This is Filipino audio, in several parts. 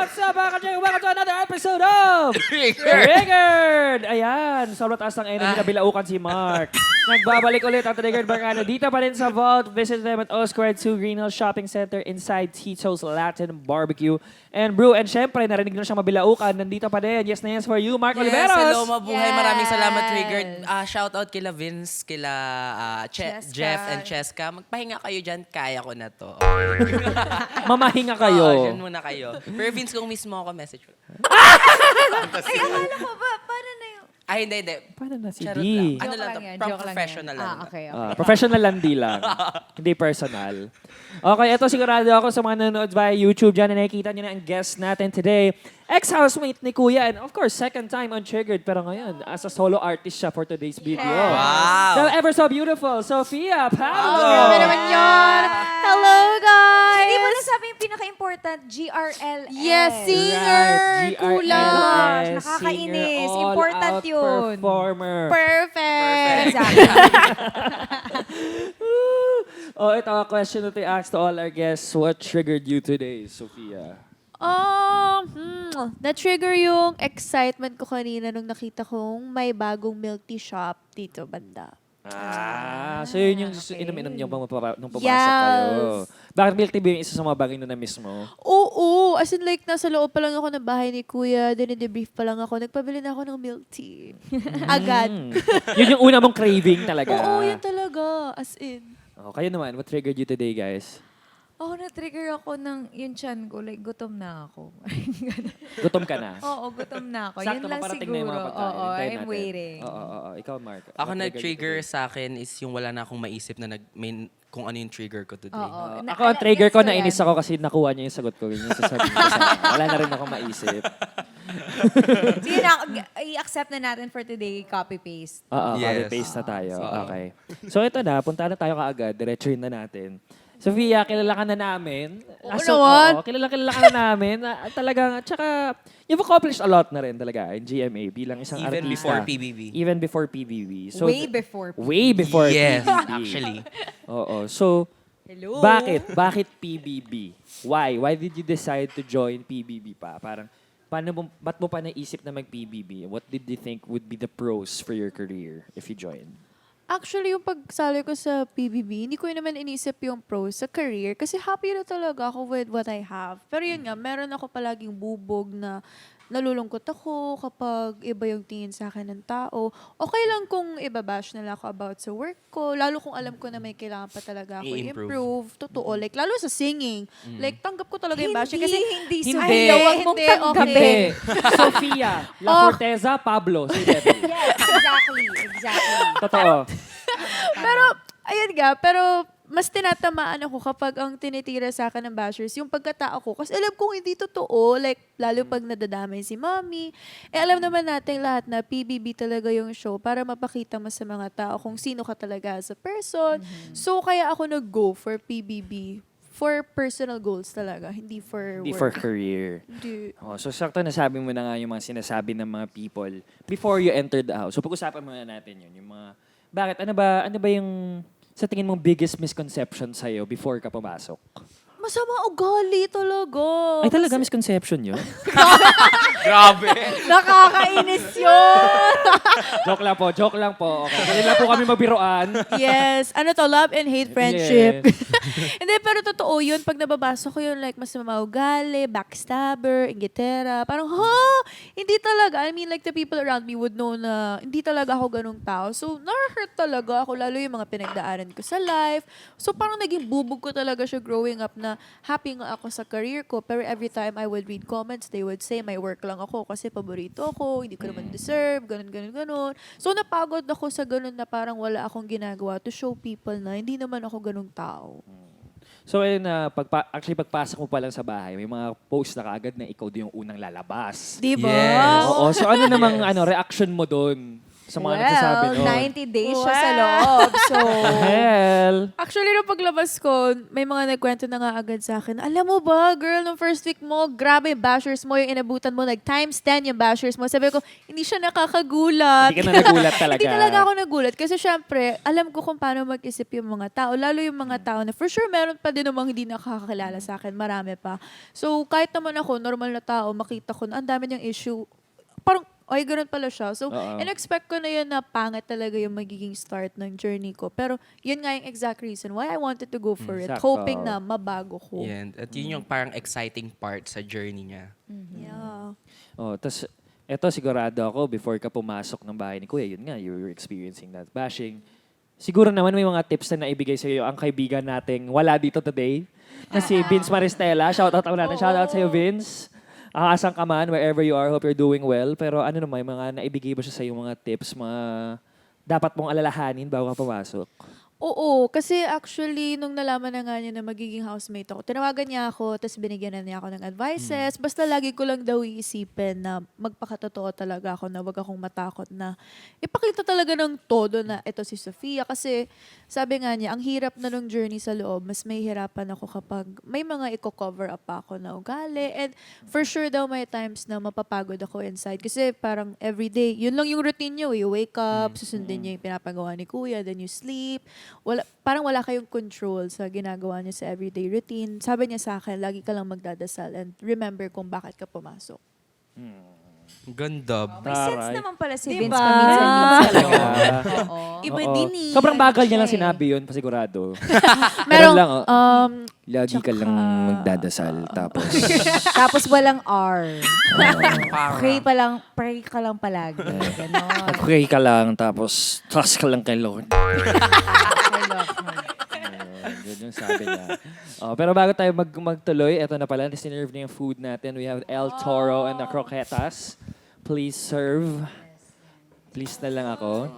What's up, mga kacheng? Welcome to another episode of Triggered! Ayan, sobrang taas ng energy na bilaukan si Mark. Nagbabalik ulit ang Triggered Barkada dito pa rin sa Vault. Visit them at O Squared 2 Greenhill Shopping Center inside Tito's Latin Barbecue and Brew. And syempre, narinig nyo siyang mabilaukan. Nandito pa rin. Yes na yes for you, Mark Oliveros. Hello, mabuhay. Yes. Maraming salamat, Triggered. Shout out kila Vince, kila Cheska. Jeff and Cheska. Magpahinga kayo dyan. Kaya ko na to. Mamahinga kayo. Oo, dyan muna kayo. Pero Vince, kung mismo ako, message mo. Ay, akala ko ba, paano na yung... Ay, hindi. Paano na si Charot D? lang. Ano Joke lang lang to? yan, From joke lang professional yan. lang. Okay. Professional landi lang. Hindi personal. Okay, ito sigurado ako sa mga nanonood via YouTube dyan na nakikita nyo na ang guest natin today. Ex-housemate ni Kuya and of course, second time on Triggered. Pero ngayon, as a solo artist siya for today's video. Wow. So ever so beautiful, Sofia Pablo. Grabe naman yun. Hello, guys. Hindi mo nasabi yung pinaka-important, GRLS. Yes, singer. Right, Kulang. GRLS, Nakakainis. singer, Important all-out yun. Performer. Perfect. Exactly. Oh, ito a question that I asked to all our guests. What triggered you today, Sofia? Na-trigger yung excitement ko kanina nung nakita kong may bagong milk tea shop dito banda. So yun yung inom-inom niyo nung pumasok kayo. Bakit milk tea ba yung isa sa mga bagay na na-miss mo? Oo, as in like nasa loob pa lang ako ng bahay ni Kuya, dinidebrief pa lang ako, nagpabili na ako ng milk tea. Agad. Yun yung una mong craving talaga. Oo, yun talaga. As in. Oh, kayo naman, what triggered you today, guys? Oh, na-trigger ako ng yung chan ko. Like, gutom na ako. Gutom ka na? Oo, gutom na ako. Sakto Yun lang paparating na yung mga siguro. pagkain. Oo, Hintayin I'm natin. waiting. Oo. Ikaw, Mark. Ako what triggered you nag-trigger today? sa akin is yung wala na akong maisip na kung ano yung trigger ko today. Oo. Ako, ang trigger ko, Gets nainis yan. ako kasi nakuha niya yung sagot ko. Yun yung sasabihin ko sa akin. Wala na rin ako maisip. Sige na, i-accept na natin for today, copy-paste. Oo, Yes. copy-paste na tayo. Oo. Okay. So ito na, punta na tayo kaagad. Diretsuhin na natin. Sofia, kilala ka na namin. naman. Kilala ka na namin. Talagang, tsaka, you've accomplished a lot na rin talaga in GMA bilang isang Even artista. before PBB. Even before PBB. So, Way before. Way before Yes, PBB. actually. Oo. So, Hello? bakit? Bakit PBB? Why? Why did you decide to join PBB pa? Parang, ba't mo pa naisip na mag-PBB? What did you think would be the pros for your career if you joined? Actually, yung pagsali ko sa PBB, hindi ko naman inisip yung pros sa career kasi happy na talaga ako with what I have. Pero yun nga, meron ako palaging bubog na nalulungkot ako kapag iba yung tingin sa akin ng tao. Okay lang kung ibabash nila ako about sa work ko, lalo kung alam ko na may kailangan pa talaga ako I-improve. i-improve. Totoo. Like, lalo sa singing. Like, tanggap ko talaga yung bashing. Kasi, Hindi, Hindi. Sofia, wag mong Hindi, tanggapin. Hindi. Sofia, La Forteza, Pablo, si Devil. Yes, exactly. Totoo. pero, ayun nga, pero mas tinatamaan ako kapag ang tinitira sa akin ng bashers, yung pagkatao ko. Kasi alam kong hindi totoo. Like, lalo pag nadadamay si mommy. Alam naman natin lahat na PBB talaga yung show para mapakita mo sa mga tao kung sino ka talaga as a person. So, kaya ako nag-go for PBB. For personal goals talaga, hindi for Hindi work. for career. Hindi. Oh, so, sakto nasabi mo na nga yung mga sinasabi ng mga people before you entered the house. So, pag-usapan muna natin yun. Yung mga, bakit? Ano ba yung sa tingin mong biggest misconception sa'yo before ka pumasok? Masama ugali talaga. Ay, talaga misconception yun? Grabe! Nakakainis yun! Joke lang po. Okay. Dali lang po kami magbiroan. Yes. Ano to? Love and hate friendship. Yes. Hindi, pero totoo yun. Pag nababasa ko yun, like, mas maugali, backstabber, inggitera. Parang, hindi talaga. I mean, like, the people around me would know na hindi talaga ako ganung tao. So, na-hurt talaga ako, lalo yung mga pinagdaanan ko sa life. So, parang naging bubog ko talaga siya growing up na happy nga ako sa career ko. Pero every time I would read comments, they would say, may work lang ako kasi paborito ako, hindi ko naman deserve, ganun. So, napagod ako sa ganun na parang wala akong ginagawa to show people na hindi naman ako ganung tao. So, ayun na, actually, pagpasok mo pa lang sa bahay, may mga post na kaagad na ikaw din yung unang lalabas. Di ba? Yes. Oo. So, ano namang reaction mo doon? Sa mga nagsasabi Well, nun. 90 days siya sa loob. So, Hell. Actually, nung paglabas ko, may mga nagkwento na nga agad sa akin, alam mo ba, girl, nung first week mo, grabe yung bashers mo, yung inabutan mo, times 10 yung bashers mo. Sabi ko, hindi siya nakakagulat. Hindi ka na nagulat talaga. Hindi talaga ako nagulat. Kasi syempre, alam ko kung paano mag-isip yung mga tao. Lalo yung mga tao na for sure, meron pa din namang hindi nakakakilala sa akin. Marami pa. So, kahit naman ako, normal na tao, makita ko na ang dami niyang issue. Parang, ay, ganun pala siya. So, Oo. in-expect ko na yun na pangit talaga yung magiging start ng journey ko. Pero, yun nga yung exact reason why I wanted to go for it. Sakto. Hoping na mabago ko. Yan. At yun yung parang exciting part sa journey niya. Yeah. Oh, tas eto sigurado ako before ka pumasok ng bahay ni Kuya, yun nga, you were experiencing that bashing. Siguro naman may mga tips na naibigay sa iyo ang kaibigan nating wala dito today. Na si Vince Maristela. Shoutout ako natin. Shoutout sa iyo, Vince. Asan ka man, wherever you are, hope you're doing well. Pero ano naman, mga naibigay ba siya sa iyo mga tips, mga dapat mong alalahanin bago ka pumasok? Oo, kasi actually, nung nalaman na nga niya na magiging housemate ako, tinawagan niya ako, tapos binigyan na niya ako ng advices. Basta lagi ko lang daw iisipin na magpakatotoo talaga ako na wag akong matakot na ipakita talaga ng todo na ito si Sofia. Kasi sabi nga niya, ang hirap na nung journey sa loob, mas may hirapan ako kapag may mga i-cover up pa ako na ugali. And for sure daw may times na mapapagod ako inside. Kasi parang everyday, yun lang yung routine niyo. You wake up, susundin niyo yung pinapagawa ni Kuya, then you sleep. Parang wala kayong control sa ginagawa niya sa everyday routine. Sabi niya sa akin, lagi ka lang magdadasal and remember kung bakit ka pumasok. Ganda. may sense Taray. naman pala si Diba? Vince paminsan-minsan. Oo. Iba Oo. din eh. Sobrang bagal niya lang siya eh. sinabi yun, pasigurado. Merong, lang, Lagi ka Tsaka- lang magdadasal, tapos... Tapos walang R. Para. Pray ka lang palagi. Ganon. Pray ka lang, tapos trust ka lang kay Lord. Yun yung sabi niya. Pero bago tayo magtuloy, eto na pala, sinerve na yung food natin. We have El Toro and the croquetas. Please serve. Please na lang ako.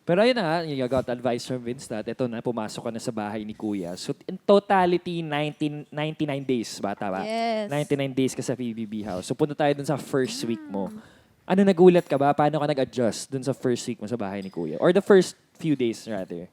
Pero ayun na nga, you got advice from Vince that ito na, pumasok ka na sa bahay ni Kuya. So in totality, 99 days, bata ba? Yes. 99 days ka sa PBB house. So punta tayo dun sa first week mo. Ano, nagulat ka ba? Paano ka nag-adjust dun sa first week mo sa bahay ni Kuya? Or the first few days rather?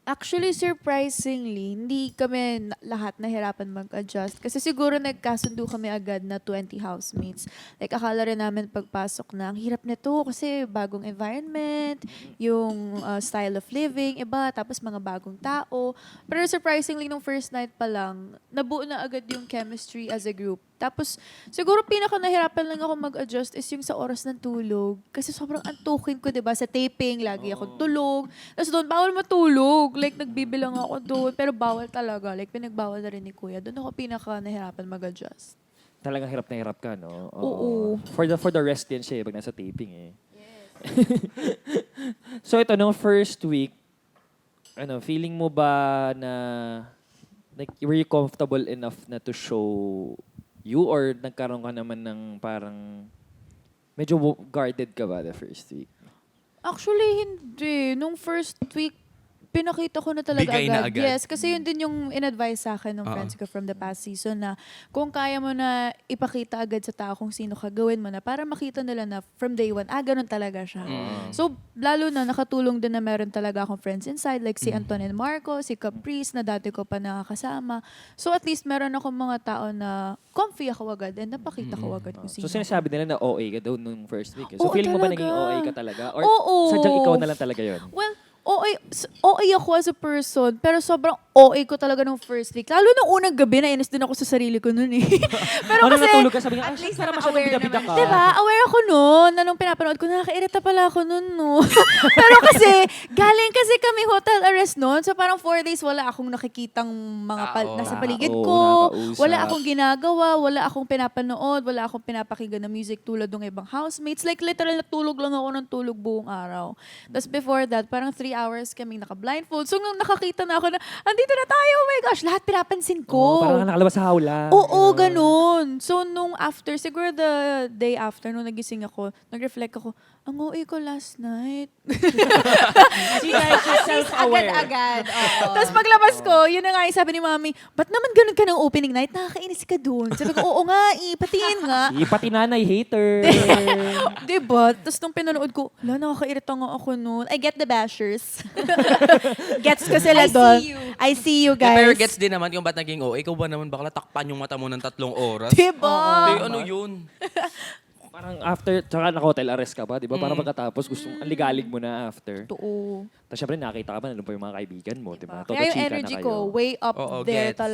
Actually, surprisingly, hindi kami lahat nahirapan mag-adjust. Kasi siguro nagkasundo kami agad na 20 housemates. Like, akala rin namin pagpasok na, ang hirap nito kasi bagong environment, yung style of living, iba, tapos mga bagong tao. Pero surprisingly, nung first night pa lang, nabuo na agad yung chemistry as a group. Tapos, siguro pinaka nahirapan lang ako mag-adjust is yung sa oras ng tulog. Kasi sobrang antukin ko, 'di ba? Sa taping, lagi akong tulog. Tapos doon, bawal matulog. Like, nagbibilang ako doon. Pero bawal talaga. Like, pinagbawal na rin ni Kuya. Doon ako pinaka nahirapan mag-adjust. Talagang hirap na hirap ka, no? Oo. For the rest din siya, pag nasa taping eh. So ito, nung first week, feeling mo ba na, like, were you comfortable enough na to show you or nagkaroon ka naman ng parang, medyo guarded ka ba the first week? Actually, hindi. Nung first week, pinakita ko na talaga Bigay agad. na agad. Yes, kasi yun din yung in-advise sa akin ng friends ko from the past season na kung kaya mo na ipakita agad sa tao kung sino ka, gawin mo na para makita nila na from day one, ganun talaga siya. So, lalo na nakatulong din na meron talaga akong friends inside like si Anton and Marco, si Caprice na dati ko pa nakakasama. So, at least meron akong mga tao na comfy ako agad and napakita ko agad kung sino. So sinasabi nila na OA ka daw nung first week. So Oo, feeling mo ba talaga. naging OA ka talaga? Or Oo. sadyang ikaw na lang talaga yun? Well, OA ako as a person, pero sobrang OA ko talaga nung first week. Lalo nung unang gabi, nainis din ako sa sarili ko nun eh. Pero Ano kasi, natulog ka, sabi nga, at least para masyadong aware bida-bida naman ka. siya. diba, aware ako nun, na nung pinapanood ko, nakakairita pala ako nun, no. Pero kasi, galing kasi kami hotel arrest nun, so parang 4 days wala akong nakikitang mga nasa paligid Tao, ko. nakakausap. Wala akong ginagawa, wala akong pinapanood, wala akong pinapakinggan na music tulad ng ibang housemates. Like literal natulog lang ako ng tulog buong araw. Tapos before that, parang 3 hours kaming naka-blindfold. So nung nakakita na ako na, andito na tayo, oh my gosh, lahat pinapansin ko. Parang nakalabas sa hawla. Oo, ganun. So, nung after, siguro the day after, nung nagising ako, nag-reflect ako, ang OA ko last night. Si guys is self-aware. Agad-agad. Oo. Tapos paglabas ko, yun na nga yung sabi ni Mami, ba't naman ganun ka ng opening night? Nakakainis ka dun. Sabi ko, oo nga, patingin nga. Pati nanay, hater. Diba? Tapos nung pinanood ko, nakakairita nga ako nun. I get the bashers. Gets ko sila I see doon. you. I see you Yeah, pero guys. gets din naman kung ba't naging ikaw ba naman bakla takpan yung mata mo ng 3 oras? Diba? Di, ano yun? Parang after, tsaka naka-hotel arrest ka pa, di ba? Parang pagkatapos, ang ligalig mo na after. Totoo. Tapos syempre nakita ka pa, nandun pa yung mga kaibigan mo, di ba? Todo Kaya yung chika na energy kayo. ko, way up Oo, there gets. talaga.